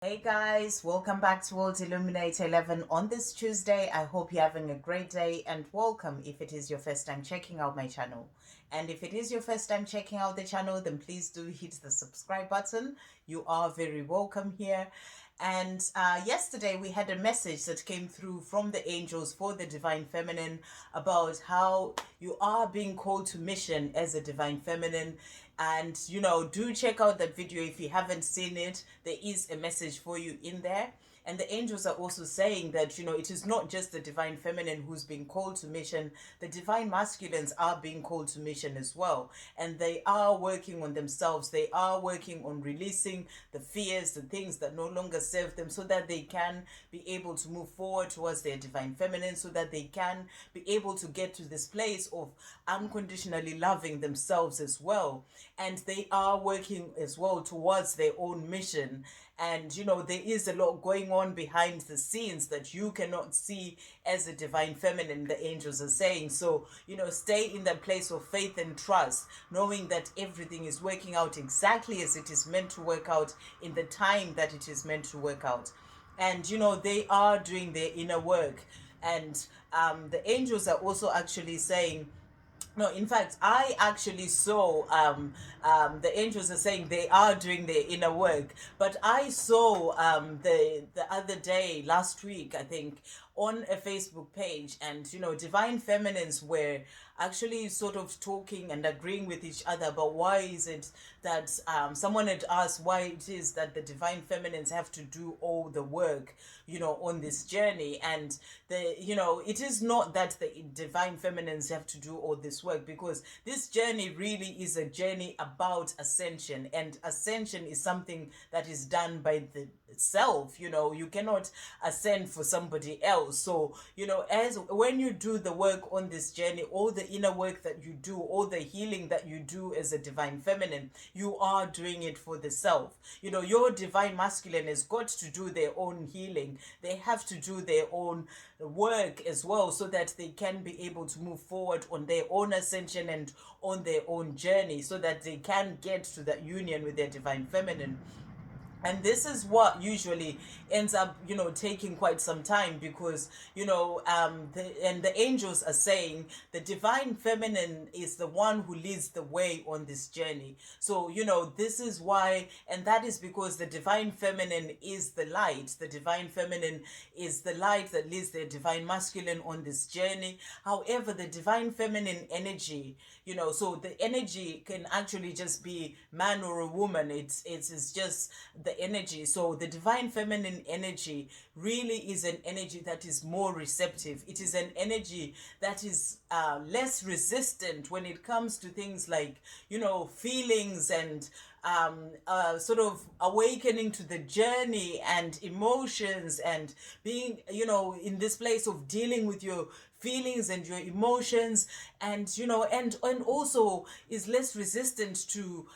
Hey guys, welcome back to World Illuminator 11 on this Tuesday. I hope you're having a great day and welcome if it is your first time checking out my channel. And if it is your first time checking out the channel, then please do hit the subscribe button. You are very welcome here. And yesterday we had a message that came through from the angels for the Divine Feminine about how you are being called to mission as a Divine Feminine. And, do check out that video if you haven't seen it. There is a message for you in there. And the angels are also saying that, it is not just the divine feminine who's being called to mission. The divine masculines are being called to mission as well. And they are working on themselves. They are working on releasing the fears, the things that no longer serve them, so that they can be able to move forward towards their divine feminine, so that they can be able to get to this place of unconditionally loving themselves as well. And they are working as well towards their own mission. And there is a lot going on behind the scenes that you cannot see as a divine feminine, the angels are saying. So stay in that place of faith and trust, knowing that everything is working out exactly as it is meant to work out in the time that it is meant to work out. And they are doing their inner work. And the angels are also actually saying, no, in fact, I actually saw the angels are saying they are doing their inner work. But I saw the other day, last week, I think, on a Facebook page, and divine feminines were actually sort of talking and agreeing with each other about why is it that someone had asked why it is that the divine feminines have to do all the work on this journey. And it is not that the divine feminines have to do all this work, because this journey really is a journey about ascension, and ascension is something that is done by the self. You cannot ascend for somebody else. So as when you do the work on this journey, all the inner work that you do, all the healing that you do as a divine feminine, you are doing it for the self. Your divine masculine has got to do their own healing. They have to do their own work as well, so that they can be able to move forward on their own ascension and on their own journey, so that they can get to that union with their divine feminine. And this is what usually ends up taking quite some time, because the angels are saying the divine feminine is the one who leads the way on this journey. So this is why, and that is because the divine feminine is the light. The divine feminine is the light that leads the divine masculine on this journey. However, the divine feminine energy, so the energy can actually just be man or a woman. It's just the energy. So the divine feminine energy really is an energy that is more receptive. It is an energy that is less resistant when it comes to things like feelings and sort of awakening to the journey and emotions, and being in this place of dealing with your feelings and your emotions, and and also is less resistant to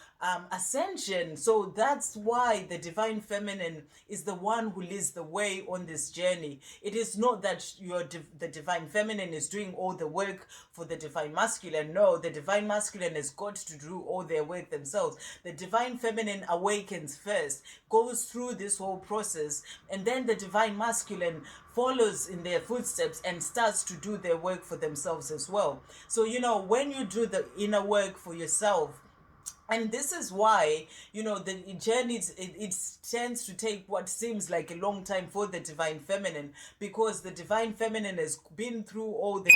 ascension. So that's why the divine feminine is the one who leads the way on this journey. It is not that the divine feminine is doing all the work for the divine masculine. No, the divine masculine has got to do all their work themselves. The divine feminine awakens first, goes through this whole process, and then the divine masculine follows in their footsteps and starts to do their work for themselves as well. So when you do the inner work for yourself, and this is why the journey, it tends to take what seems like a long time for the divine feminine, because the divine feminine has been through all their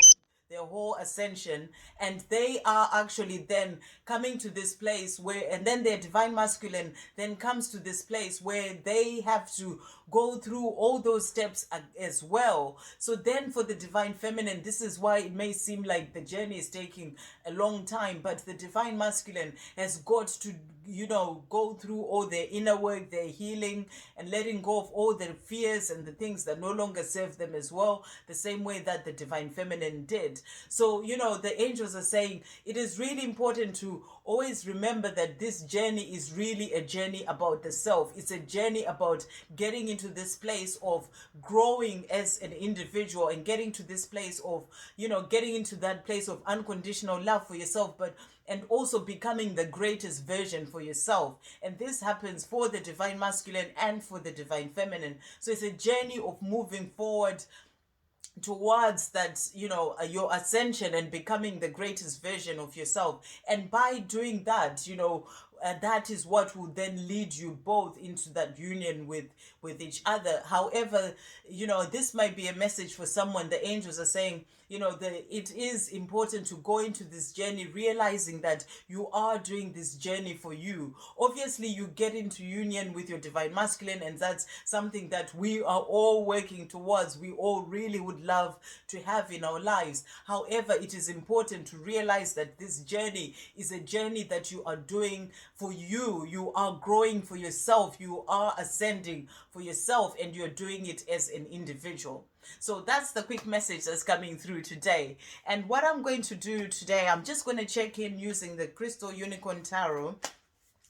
whole ascension, and they are actually then coming to this place where, and then their divine masculine then comes to this place where they have to go through all those steps as well. So then for the divine feminine, this is why it may seem like the journey is taking a long time, but the divine masculine has got to go through all their inner work, their healing, and letting go of all their fears and the things that no longer serve them as well, the same way that the divine feminine did. So the angels are saying it is really important to always remember that this journey is really a journey about the self. It's a journey about getting into this place of growing as an individual, and getting to this place of getting into that place of unconditional love for yourself. But and also becoming the greatest version for yourself. And this happens for the divine masculine and for the divine feminine. So it's a journey of moving forward towards that, your ascension and becoming the greatest version of yourself. And by doing that, that is what will then lead you both into that union with each other. However, this might be a message for someone. The angels are saying, it is important to go into this journey realizing that you are doing this journey for you. Obviously, you get into union with your divine masculine, and that's something that we are all working towards. We all really would love to have in our lives. However, it is important to realize that this journey is a journey that you are doing for you. You are growing for yourself. You are ascending for yourself, and you're doing it as an individual. So that's the quick message that's coming through today. And what I'm going to do today, I'm just going to check in using the Crystal Unicorn Tarot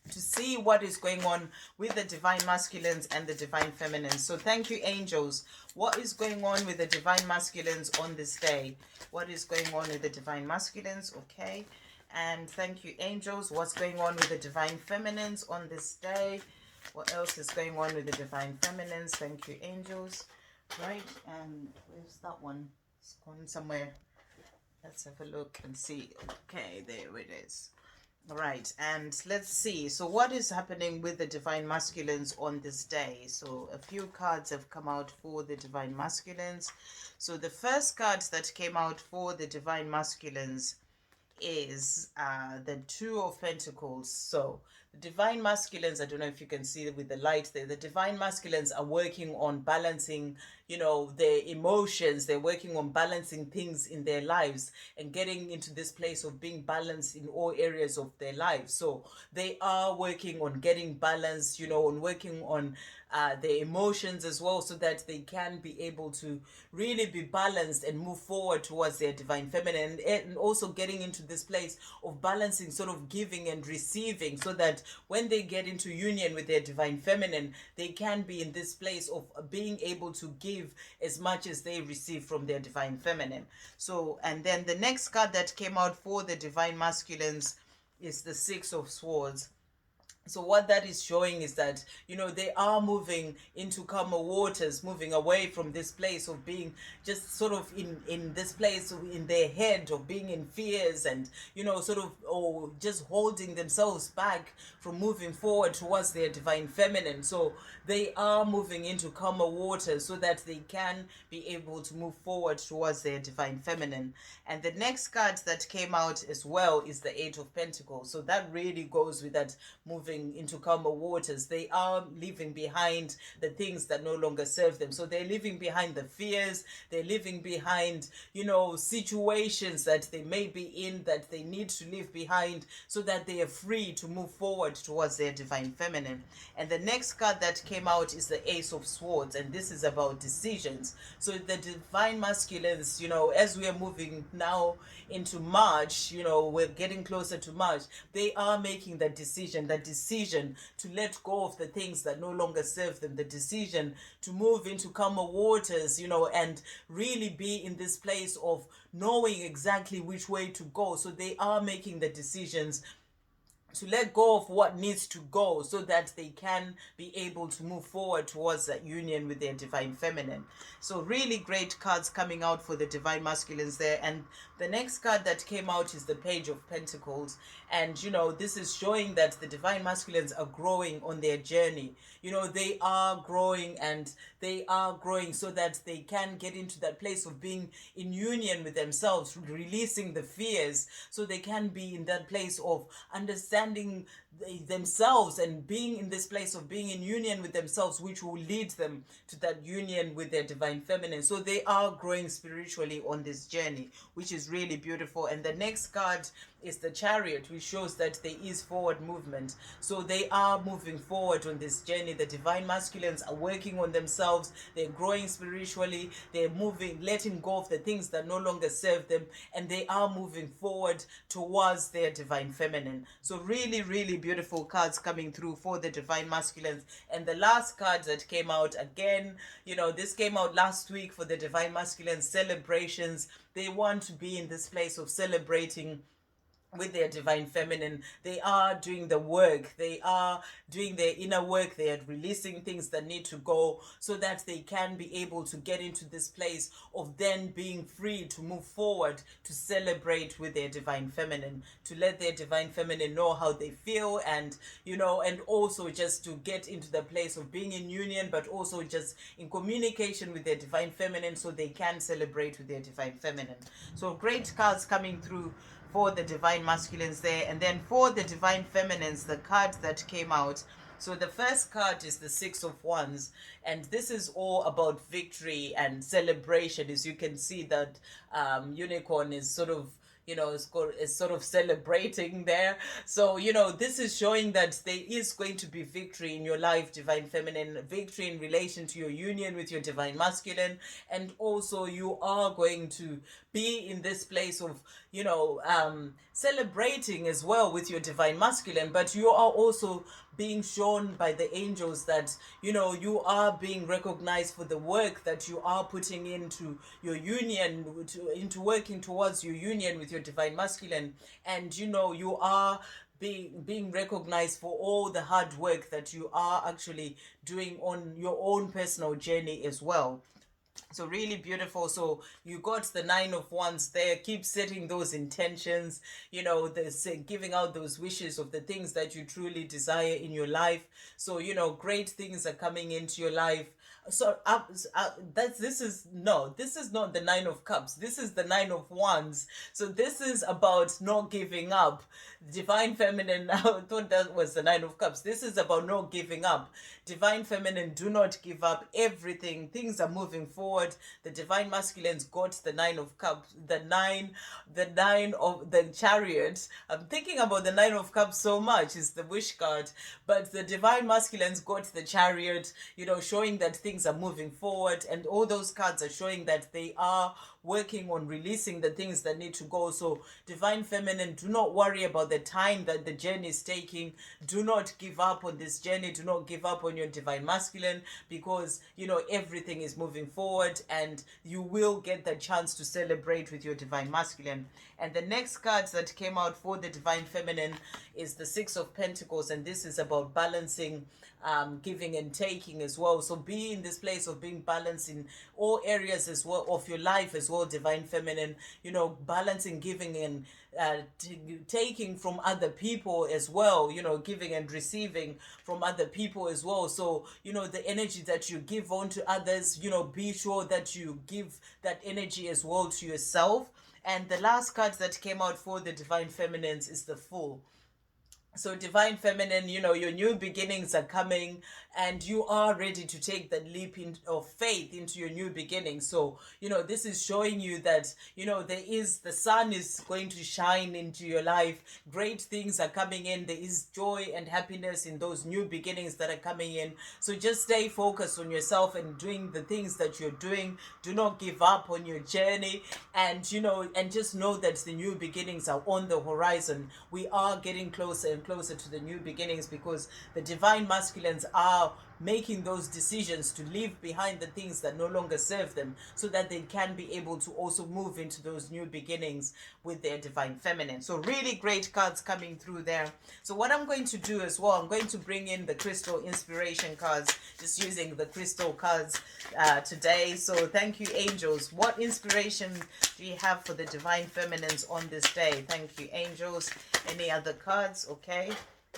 to see what is going on with the divine masculines and the divine feminines. So thank you, angels. What is going on with the divine masculines on this day? What is going on with the divine masculines? Okay. And thank you, angels. What's going on with the divine feminines on this day? What else is going on with the divine feminines? Thank you, angels. Right, and where's that one? It's gone somewhere. Let's have a look and see. Okay, there it is. All right, and let's see. So what is happening with the divine masculines on this day? So a few cards have come out for the divine masculines. So the first card that came out for the divine masculines is the Two of Pentacles. So the divine masculines, I don't know if you can see with the light there, the divine masculines are working on balancing, their emotions. They're working on balancing things in their lives and getting into this place of being balanced in all areas of their lives. So they are working on getting balance, on working on their emotions as well, so that they can be able to really be balanced and move forward towards their divine feminine, and also getting into this place of balancing, sort of giving and receiving, so that when they get into union with their divine feminine, they can be in this place of being able to give as much as they receive from their divine feminine. So, and then the next card that came out for the divine masculines is the Six of Swords. So what that is showing is that, they are moving into calmer waters, moving away from this place of being just sort of in this place in their head of being in fears and, sort of, or just holding themselves back from moving forward towards their divine feminine. So they are moving into calmer waters so that they can be able to move forward towards their divine feminine. And the next card that came out as well is the Eight of Pentacles. So that really goes with that moving into calmer waters. They are leaving behind the things that no longer serve them. So they're leaving behind the fears. They're leaving behind, situations that they may be in that they need to leave behind, so that they are free to move forward towards their divine feminine. And the next card that came out is the Ace of Swords, and this is about decisions. So the divine masculines, as we are moving now into March, we're getting closer to March, they are making the decision to let go of the things that no longer serve them, the decision to move into calmer waters, and really be in this place of knowing exactly which way to go. So they are making the decisions to let go of what needs to go, so that they can be able to move forward towards that union with their divine feminine. So really great cards coming out for the divine masculines there. And the next card that came out is the Page of Pentacles. And this is showing that the divine masculines are growing on their journey. They are growing, and they are growing so that they can get into that place of being in union with themselves, releasing the fears, so they can be in that place of understanding themselves and being in this place of being in union with themselves, which will lead them to that union with their divine feminine. So they are growing spiritually on this journey, which is really beautiful. And the next card is the Chariot, which shows that there is forward movement. So they are moving forward on this journey. The divine masculines are working on themselves. They're growing spiritually. They're moving, letting go of the things that no longer serve them, and they are moving forward towards their divine feminine. So really, really beautiful cards coming through for the divine masculines. And the last card that came out again, this came out last week for the divine masculine celebrations. They want to be in this place of celebrating with their divine feminine. They are doing the work, they are doing their inner work, they are releasing things that need to go so that they can be able to get into this place of then being free to move forward, to celebrate with their divine feminine, to let their divine feminine know how they feel, and and also just to get into the place of being in union, but also just in communication with their divine feminine, so they can celebrate with their divine feminine. So great cards coming through for the divine masculines there. And then for the divine feminines, the cards that came out. So the first card is the Six of Wands, and this is all about victory and celebration. As you can see, that unicorn is sort of, is sort of celebrating there. So this is showing that there is going to be victory in your life, divine feminine, victory in relation to your union with your divine masculine, and also you are going to be in this place of celebrating as well with your divine masculine. But you are also being shown by the angels that you are being recognized for the work that you are putting into your union, into working towards your union with your divine masculine. And you are being recognized for all the hard work that you are actually doing on your own personal journey as well. So really beautiful. So you got the Nine of Wands there. Keep setting those intentions, giving out those wishes of the things that you truly desire in your life. So great things are coming into your life. So this is not the Nine of Cups. This is the Nine of Wands. So this is about not giving up. Divine feminine, I thought that was the Nine of Cups. This is about not giving up. Divine feminine, do not give up. Everything, things are moving forward. The divine masculines got the Nine of Cups, the nine of the Chariot. I'm thinking about the Nine of Cups so much. It's the wish card, but the divine masculines got the Chariot, showing that things are moving forward, and all those cards are showing that they are working on releasing the things that need to go. So divine feminine, do not worry about the time that the journey is taking. Do not give up on this journey. Do not give up on your divine masculine, because everything is moving forward, and you will get the chance to celebrate with your divine masculine. And the next cards that came out for the divine feminine is the Six of Pentacles, and this is about balancing, giving and taking as well. So be in this place of being balanced in all areas as well of your life as well, divine feminine, balancing, giving and taking from other people as well, giving and receiving from other people as well. So the energy that you give on to others, be sure that you give that energy as well to yourself. And the last card that came out for the divine feminines is the Fool. So divine feminine, your new beginnings are coming, and you are ready to take that leap of faith into your new beginning. So this is showing you that the sun is going to shine into your life. Great things are coming in. There is joy and happiness in those new beginnings that are coming in. So just stay focused on yourself and doing the things that you're doing. Do not give up on your journey, and and just know that the new beginnings are on the horizon. We are getting closer and closer to the new beginnings, because the divine masculines are making those decisions to leave behind the things that no longer serve them, so that they can be able to also move into those new beginnings with their divine feminine. So really great cards coming through there. So what I'm going to do as well, I'm going to bring in the crystal inspiration cards, just using the crystal cards today. So thank you, angels. What inspiration do you have for the divine feminines on this day? Thank you, angels. Any other cards? Okay,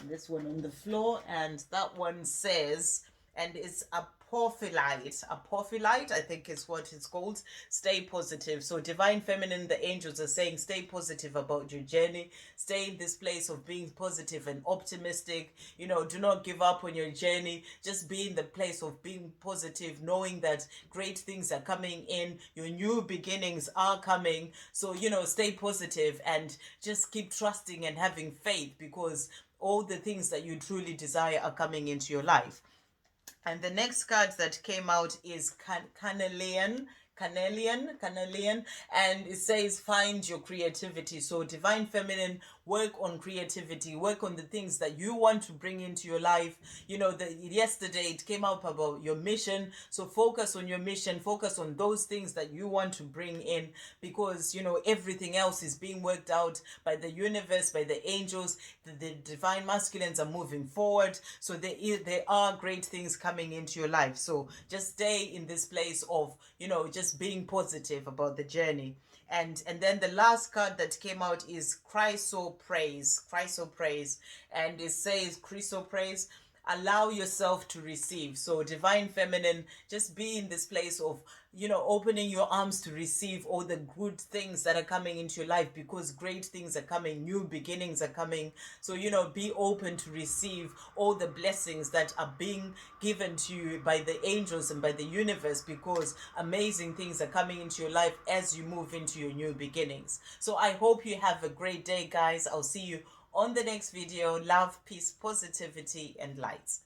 this one on the floor, and that one says, and it's Apophilite, I think is what it's called. Stay positive. So divine feminine, the angels are saying, stay positive about your journey. Stay in this place of being positive and optimistic. Do not give up on your journey. Just be in the place of being positive, knowing that great things are coming in. Your new beginnings are coming. So stay positive and just keep trusting and having faith, because all the things that you truly desire are coming into your life. And the next card that came out is Carnelian, and it says find your creativity. So divine feminine, work on creativity, work on the things that you want to bring into your life. Yesterday it came up about your mission, so focus on your mission, focus on those things that you want to bring in, because everything else is being worked out by the universe, by the angels. The divine masculines are moving forward, so there are great things coming into your life. So just stay in this place of just being positive about the journey. And then the last card that came out is Chrysopraise. Chrysopraise. And it says Chrysopraise, allow yourself to receive. So divine feminine, just be in this place of opening your arms to receive all the good things that are coming into your life, because great things are coming, new beginnings are coming. So be open to receive all the blessings that are being given to you by the angels and by the universe, because amazing things are coming into your life as you move into your new beginnings. So I hope you have a great day, guys. I'll see you on the next video. Love, peace, positivity, and light.